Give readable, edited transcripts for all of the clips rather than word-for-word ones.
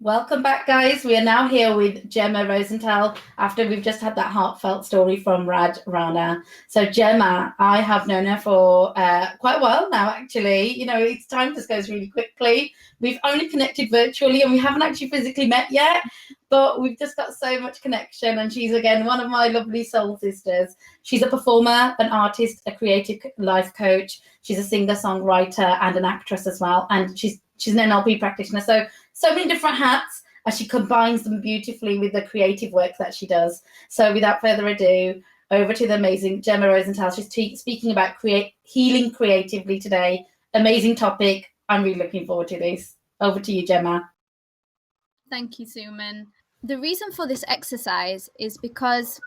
Welcome back, guys. We are now here with Gemma Rosentell after we've just had that heartfelt story from Rana. So Gemma, I have known her for quite a while now, actually. You know, time just goes really quickly. We've only connected virtually and we haven't actually physically met yet, but we've just got so much connection. And she's, again, one of my lovely soul sisters. She's a performer, an artist, a creative life coach. She's a singer, songwriter, and an actress as well. And she's an NLP practitioner. So many different hats, and she combines them beautifully with the creative work that she does. So without further ado, over to the amazing Gemma Rosentell. She's speaking about healing creatively today. Amazing topic. I'm really looking forward to this. Over to you, Gemma. Thank you, Suman. The reason for this exercise is because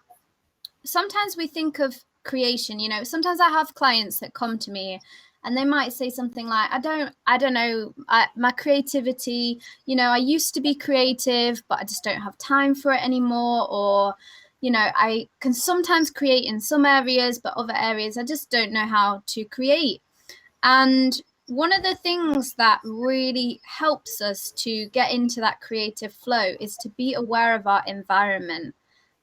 sometimes we think of creation, sometimes I have clients that come to me and they might say something like, I don't know, my creativity, I used to be creative, but I just don't have time for it anymore. Or, I can sometimes create in some areas, but other areas, I just don't know how to create. And one of the things that really helps us to get into that creative flow is to be aware of our environment.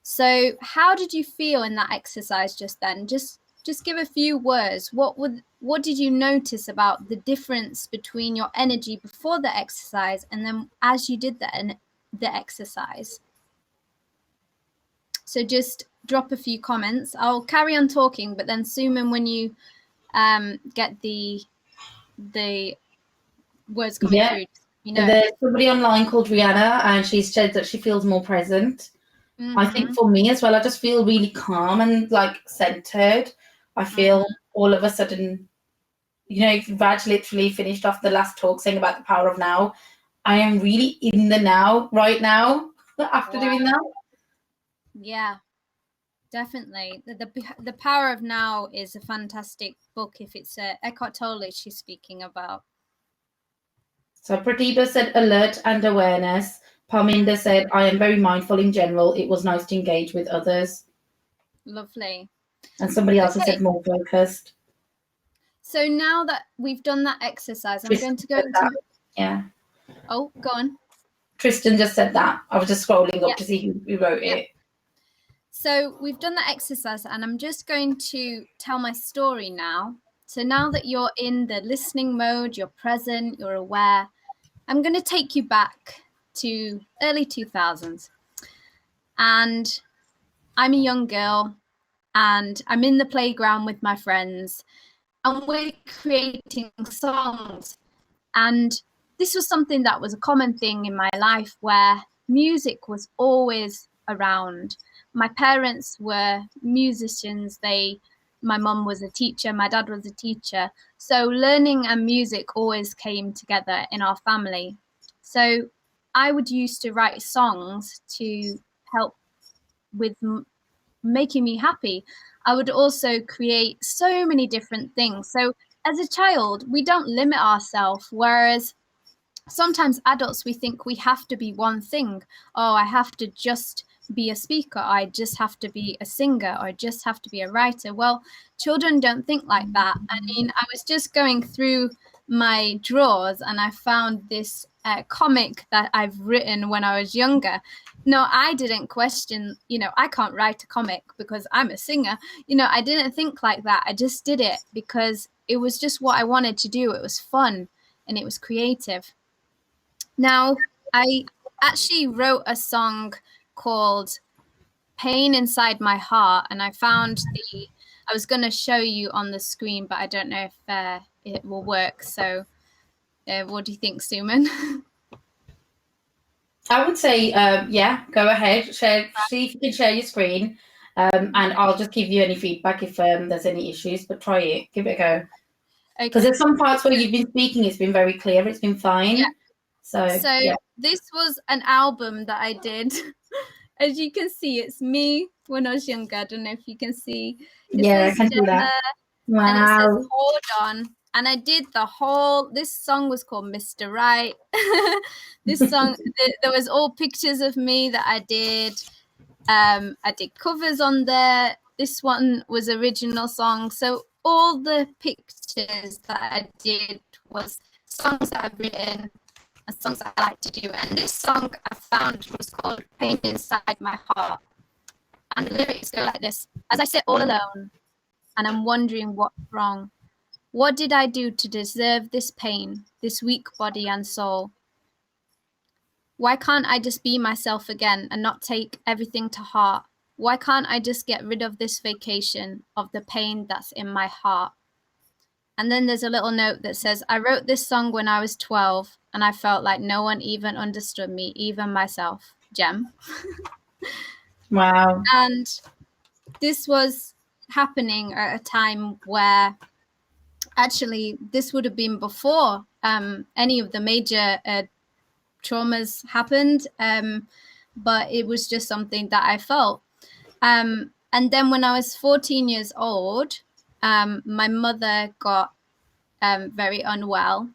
So how did you feel in that exercise just then? Just give a few words. What did you notice about the difference between your energy before the exercise and then as you did the exercise? So just drop a few comments. I'll carry on talking, but then Suman, when you get the words coming through, There's somebody online called Rihanna, and she said that she feels more present. Mm-hmm. I think for me as well, I just feel really calm and like centered. I feel all of a sudden, Raj literally finished off the last talk saying about the power of now. I am really in the now right now after doing that. Yeah, definitely. The Power of Now is a fantastic book. If it's Eckhart Tolle she's speaking about. So Pratibha said alert and awareness. Parminder said, I am very mindful in general. It was nice to engage with others. Lovely. And somebody else has said more focused. So now that we've done that exercise, I'm going to go into... Yeah. Oh, go on. Tristan just said that. I was just scrolling up to see who wrote it. So we've done that exercise and I'm just going to tell my story now. So now that you're in the listening mode, you're present, you're aware, I'm going to take you back to early 2000s. And I'm a young girl and I'm in the playground with my friends and we're creating songs. And this was something that was a common thing in my life where music was always around. My parents were musicians. My mum was a teacher, my dad was a teacher. So learning and music always came together in our family. So I would used to write songs to help with making me happy. I would also create so many different things. So as a child, we don't limit ourselves, whereas sometimes adults, we think we have to be one thing. Oh, I have to just be a speaker. I just have to be a singer, or I just have to be a writer. Well, children don't think like that. I mean, I was just going through my drawers and I found this comic that I've written when I was younger. No, I didn't question, I can't write a comic because I'm a singer. I didn't think like that. I just did it because it was just what I wanted to do. It was fun and it was creative. Now, I actually wrote a song called Pain Inside My Heart, and I found I was going to show you on the screen, but I don't know if it will work. So what do you think, Suman? I would say, go ahead. See if you can share your screen, and I'll just give you any feedback if there's any issues, but try it. Give it a go. Because there's some parts where you've been speaking, it's been very clear, it's been fine. Yeah. So This was an album that I did. As you can see, it's me when I was younger. I don't know if you can see. I can see that. Wow. And it says, hold on. And I did this song was called Mr. Right. This song, there was all pictures of me that I did. I did covers on there. This one was original song. So all the pictures that I did was songs that I've written. and songs that I like to do. And this song I found was called Pain Inside My Heart. And the lyrics go like this: as I sit all alone and I'm wondering what's wrong, what did I do to deserve this pain, this weak body and soul? Why can't I just be myself again and not take everything to heart? Why can't I just get rid of this vacation of the pain that's in my heart? And then there's a little note that says, I wrote this song when I was 12 and I felt like no one even understood me, even myself. Gem. Wow. And this was happening at a time where actually this would have been before any of the major traumas happened, but it was just something that I felt. And then when I was 14 years old, my mother got very unwell,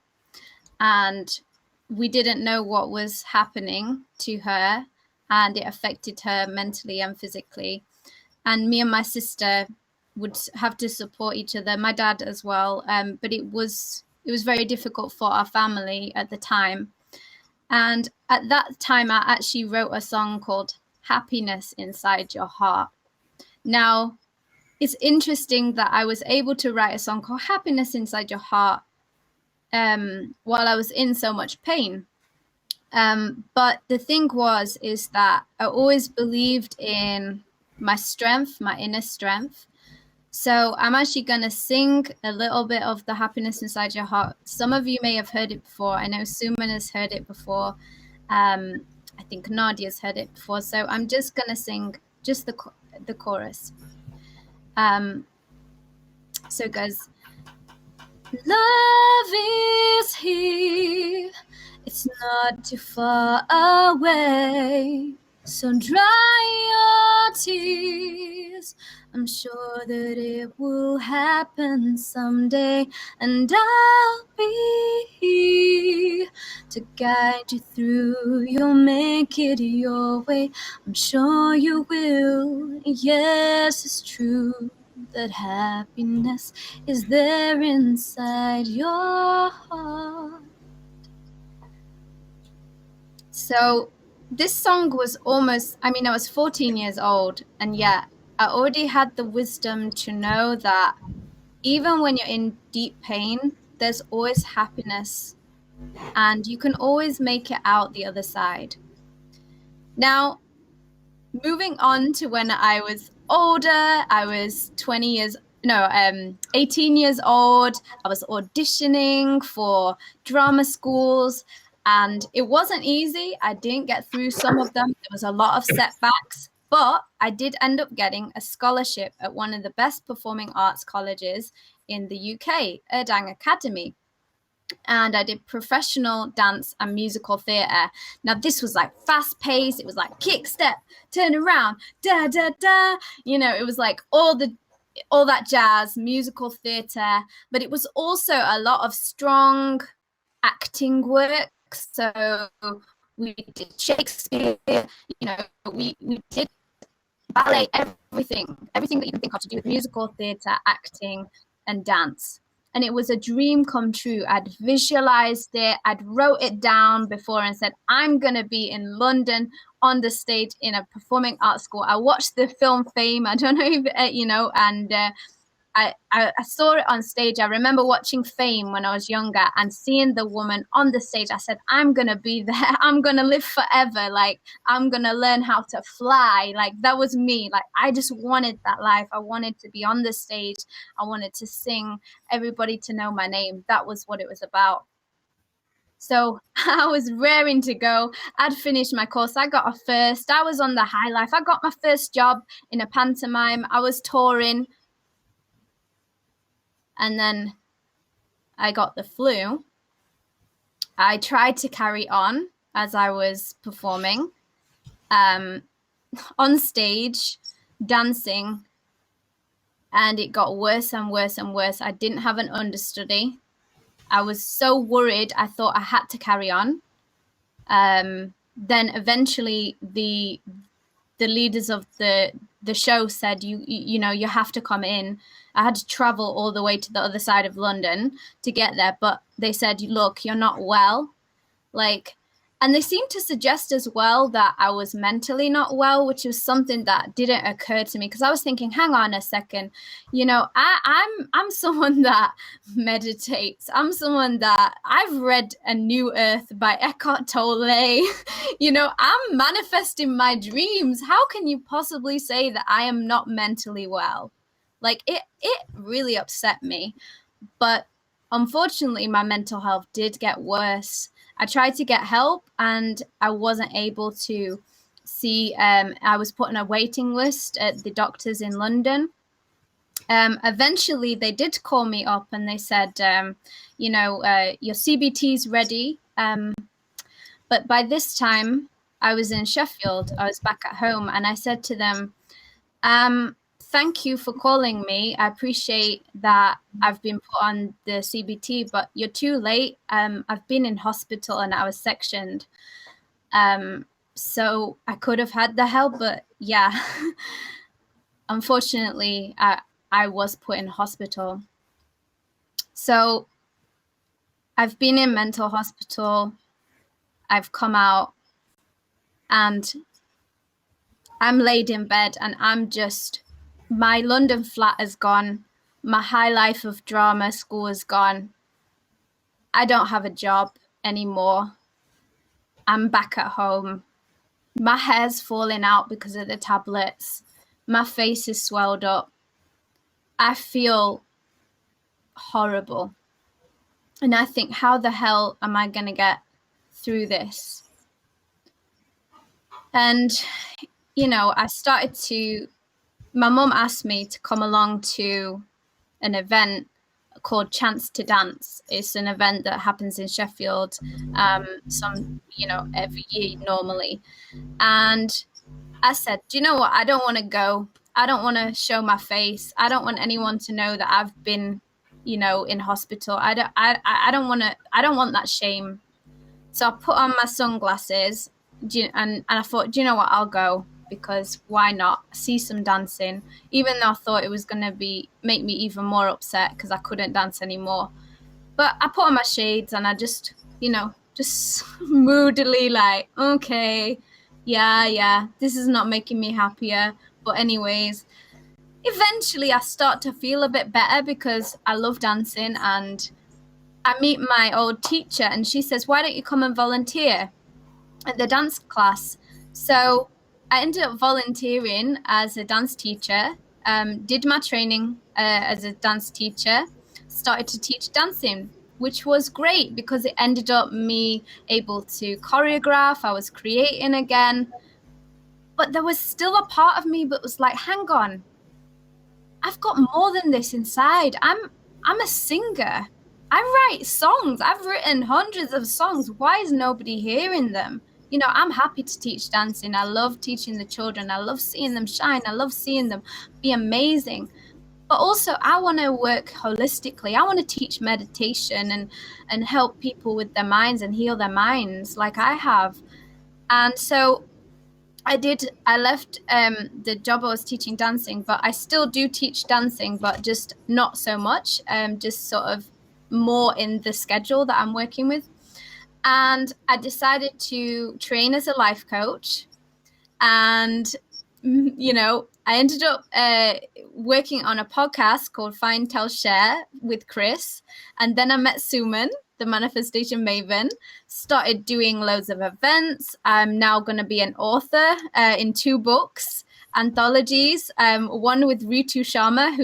and we didn't know what was happening to her, and it affected her mentally and physically. And me and my sister would have to support each other, my dad as well, but it was very difficult for our family at the time. And at that time, I actually wrote a song called Happiness Inside Your Heart. Now, it's interesting that I was able to write a song called Happiness Inside Your Heart while I was in so much pain. But the thing is that I always believed in my strength, my inner strength. So I'm actually going to sing a little bit of the Happiness Inside Your Heart. Some of you may have heard it before. I know Suman has heard it before. I think Nadia's heard it before. So I'm just going to sing just the chorus. So it goes, love is here. It's not too far away. So dry your tears. I'm sure that it will happen someday, and I'll be here to guide you through. You'll make it your way. I'm sure you will. Yes, it's true that happiness is there inside your heart. So this song was I was 14 years old, and yet I already had the wisdom to know that even when you're in deep pain, there's always happiness, and you can always make it out the other side. Now, moving on to when I was older, I was 18 years old. I was auditioning for drama schools, and it wasn't easy. I didn't get through some of them. There was a lot of setbacks, but I did end up getting a scholarship at one of the best performing arts colleges in the UK, Erdang Academy. And I did professional dance and musical theatre. Now, this was like fast paced. It was like kick, step, turn around, da, da, da. It was like all that jazz, musical theatre. But it was also a lot of strong acting work. So we did Shakespeare, we did ballet, everything that you can think of to do with musical theatre, acting, and dance. And it was a dream come true. I'd visualized it. I'd wrote it down before and said, I'm going to be in London on the stage in a performing arts school. I watched the film Fame. I don't know if, and I saw it on stage. I remember watching Fame when I was younger and seeing the woman on the stage. I said, I'm going to be there. I'm going to live forever. Like, I'm going to learn how to fly. Like, that was me. Like, I just wanted that life. I wanted to be on the stage. I wanted to sing, everybody to know my name. That was what it was about. So I was raring to go. I'd finished my course. I got a first. I was on the high life. I got my first job in a pantomime. I was touring. And then I got the flu. I tried to carry on as I was performing on stage, dancing, and it got worse and worse and worse. I didn't have an understudy. I was so worried. I thought I had to carry on. Then eventually the leaders of the show said, you have to come in. I had to travel all the way to the other side of London to get there, but they said, look, you're not well. Like, and they seemed to suggest as well that I was mentally not well, which was something that didn't occur to me, because I was thinking, hang on a second, you know, I'm someone that meditates. I'm someone that I've read A New Earth by Eckhart Tolle. You know, I'm manifesting my dreams. How can you possibly say that I am not mentally well? Like, it really upset me. But unfortunately, my mental health did get worse. I tried to get help and I wasn't able to see. I was put on a waiting list at the doctors in London. Eventually, they did call me up and they said, you know, your CBT is ready. But by this time, I was in Sheffield. I was back at home, and I said to them, thank you for calling me. I appreciate that I've been put on the CBT, but you're too late. I've been in hospital and I was sectioned. So I could have had the help, but yeah, unfortunately, I was put in hospital. So I've been in mental hospital. I've come out and I'm laid in bed and I'm just, my London flat is gone. My high life of drama school is gone. I don't have a job anymore. I'm back at home. My hair's falling out because of the tablets. My face is swelled up. I feel horrible. And I think, how the hell am I going to get through this? And, you know, my mum asked me to come along to an event called Chance to Dance. It's an event that happens in Sheffield, every year normally. And I said, do you know what? I don't want to go. I don't want to show my face. I don't want anyone to know that I've been, you know, in hospital. I don't want that shame. So I put on my sunglasses and I thought, do you know what? I'll go, because why not see some dancing, even though I thought it was going to make me even more upset because I couldn't dance anymore. But I put on my shades and I just moodily like, okay, yeah, this is not making me happier. But anyways, eventually I start to feel a bit better because I love dancing, and I meet my old teacher and she says, why don't you come and volunteer at the dance class? So I ended up volunteering as a dance teacher, did my training as a dance teacher, started to teach dancing, which was great because it ended up me able to choreograph. I was creating again. But there was still a part of me that was like, hang on, I've got more than this inside. I'm a singer. I write songs. I've written hundreds of songs. Why is nobody hearing them? You know, I'm happy to teach dancing. I love teaching the children. I love seeing them shine. I love seeing them be amazing. But also, I want to work holistically. I want to teach meditation and help people with their minds and heal their minds like I have. And so I left the job I was teaching dancing, but I still do teach dancing, but just not so much, just sort of more in the schedule that I'm working with. And I decided to train as a life coach. And, you know, I ended up working on a podcast called Find, Tell, Share with Chris. And then I met Suman, the manifestation maven, started doing loads of events. I'm now going to be an author in 2 books, anthologies, one with Ritu Sharma,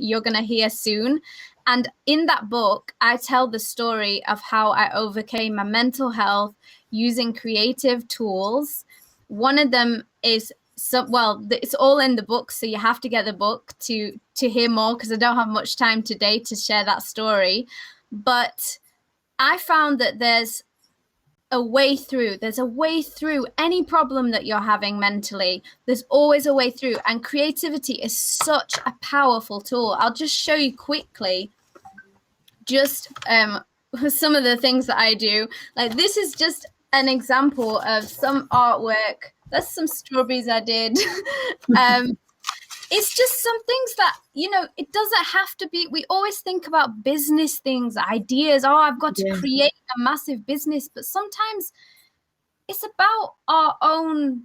you're going to hear soon. And in that book, I tell the story of how I overcame my mental health using creative tools. One of them is, it's all in the book, so you have to get the book to hear more, because I don't have much time today to share that story. But I found that there's a way through. There's a way through any problem that you're having mentally. There's always a way through. And creativity is such a powerful tool. I'll just show you quickly just some of the things that I do. Like, this is just an example of some artwork. That's some strawberries I did. it's just some things that, you know, it doesn't have to be, we always think about business things, ideas. Oh, I've got to create a massive business. But sometimes it's about our own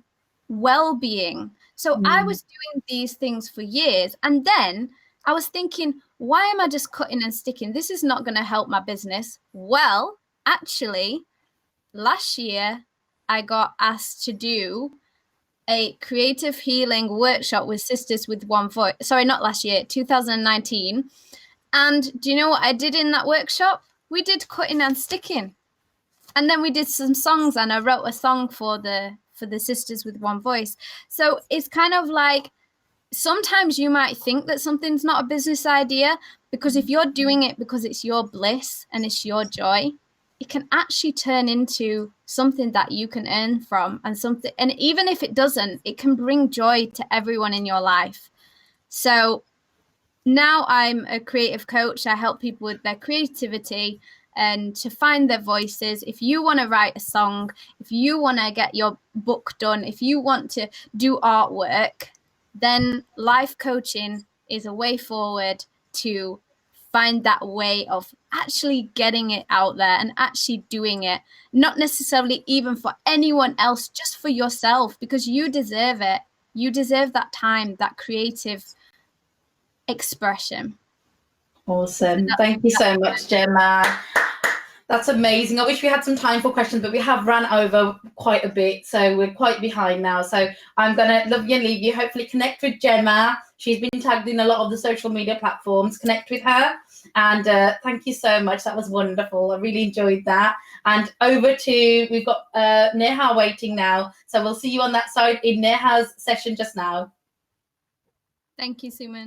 well-being. So I was doing these things for years, and then I was thinking, why am I just cutting and sticking? This is not going to help my business. Well, actually, last year I got asked to do a creative healing workshop with Sisters with One Voice. Sorry, not last year, 2019. And do you know what I did in that workshop? We did cutting and sticking. And then we did some songs, and I wrote a song for the Sisters with One Voice. So it's kind of like, sometimes you might think that something's not a business idea, because if you're doing it because it's your bliss and it's your joy, it can actually turn into something that you can earn from, and something, and even if it doesn't, it can bring joy to everyone in your life. So now I'm a creative coach. I help people with their creativity and to find their voices. If you want to write a song, if you want to get your book done, if you want to do artwork, then life coaching is a way forward to find that way of actually getting it out there and actually doing it, not necessarily even for anyone else, just for yourself, because you deserve it. You deserve that time, that creative expression. Awesome. Thank you so much, Gemma. That's amazing. I wish we had some time for questions, but we have run over quite a bit, so we're quite behind now. So I'm going to love you and leave you. Hopefully connect with Gemma. She's been tagged in a lot of the social media platforms. Connect with her. And thank you so much. That was wonderful. I really enjoyed that. And over to, we've got Neha waiting now. So we'll see you on that side in Neha's session just now. Thank you, Suman.